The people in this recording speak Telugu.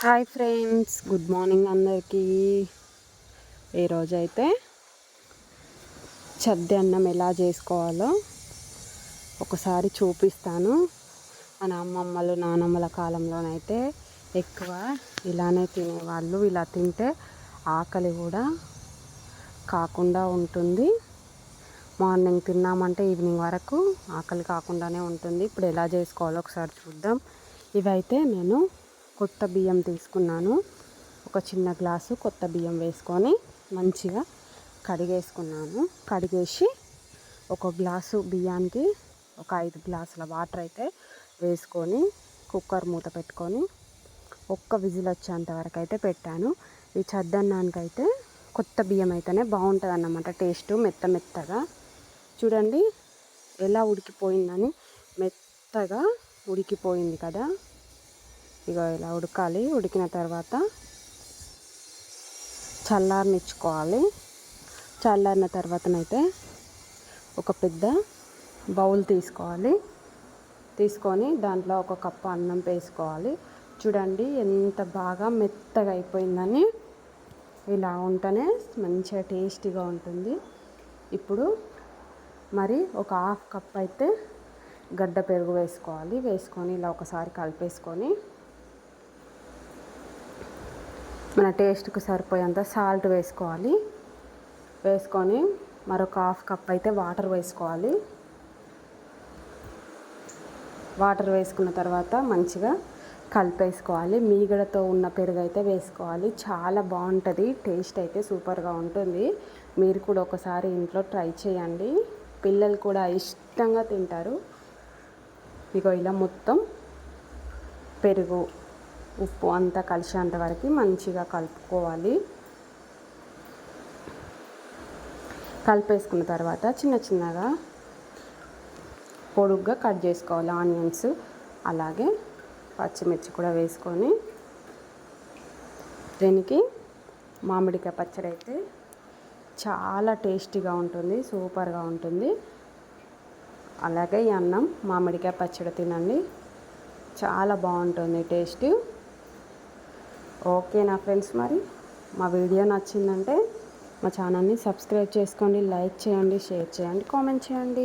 హాయ్ ఫ్రెండ్స్, గుడ్ మార్నింగ్ అందరికీ. ఈరోజైతే చద్ది అన్నం ఎలా చేసుకోవాలో ఒకసారి చూపిస్తాను. మన అమ్మమ్మలు నానమ్మల కాలంలోనైతే ఎక్కువ ఇలానే తినేవాళ్ళు. ఇలా తింటే ఆకలి కూడా కాకుండా ఉంటుంది. మార్నింగ్ తిన్నామంటే ఈవినింగ్ వరకు ఆకలి కాకుండానే ఉంటుంది. ఇప్పుడు ఎలా చేసుకోవాలో ఒకసారి చూద్దాం. ఇవైతే నేను కొత్త బియ్యం తీసుకున్నాను. ఒక చిన్న గ్లాసు కొత్త బియ్యం వేసుకొని మంచిగా కడిగేసుకున్నాను. కడిగేసి ఒక గ్లాసు బియ్యానికి ఒక 5 గ్లాసుల వాటర్ అయితే వేసుకొని కుక్కర్ మూత పెట్టుకొని ఒక్క విజిల్ వచ్చేంత వరకు అయితే పెట్టాను. ఈ చద్దన్నానికైతే కొత్త బియ్యం అయితేనే బాగుంటుంది అన్నమాట. టేస్ట్ మెత్తగా చూడండి ఎలా ఉడికిపోయిందని. మెత్తగా ఉడికిపోయింది కదా. ఇక ఇలా ఉడకాలి. ఉడికిన తర్వాత చల్లారనిచ్చుకోవాలి. చల్లారిన తర్వాతనైతే ఒక పెద్ద బౌల్ తీసుకోవాలి. తీసుకొని దాంట్లో ఒక కప్పు అన్నం వేసుకోవాలి. చూడండి ఎంత బాగా మెత్తగా అయిపోయిందని. ఇలా ఉంటేనే మంచిగా టేస్టీగా ఉంటుంది. ఇప్పుడు మరి ఒక హాఫ్ కప్ అయితే గడ్డ పెరుగు వేసుకోవాలి. వేసుకొని ఇలా ఒకసారి కలిపేసుకొని మన టేస్ట్కి సరిపోయేంత సాల్ట్ వేసుకోవాలి. వేసుకొని మరొక హాఫ్ కప్ అయితే వాటర్ వేసుకోవాలి. వాటర్ వేసుకున్న తర్వాత మంచిగా కలిపేసుకోవాలి. మీగడతో ఉన్న పెరుగు అయితే వేసుకోవాలి. చాలా బాగుంటుంది. టేస్ట్ అయితే సూపర్గా ఉంటుంది. మీరు కూడా ఒకసారి ఇంట్లో ట్రై చేయండి. పిల్లలు కూడా ఇష్టంగా తింటారు. ఇగో ఇలా మొత్తం పెరుగు ఉప్పు అంతా కలిసేంత వరకు మంచిగా కలుపుకోవాలి. కలిపేసుకున్న తర్వాత చిన్నగా పొడుగ్గా కట్ చేసుకోవాలి ఆనియన్స్. అలాగే పచ్చిమిర్చి కూడా వేసుకొని దీనికి మామిడికాయ పచ్చడి అయితే చాలా టేస్టీగా ఉంటుంది. సూపర్గా ఉంటుంది. అలాగే ఈ అన్నం మామిడికాయ పచ్చడి తినండి, చాలా బాగుంటుంది టేస్ట్. ఓకేనా ఫ్రెండ్స్, మరి మా వీడియో నచ్చిందంటే మా ఛానల్ని సబ్స్క్రైబ్ చేసుకోండి, లైక్ చేయండి, షేర్ చేయండి, కామెంట్ చేయండి.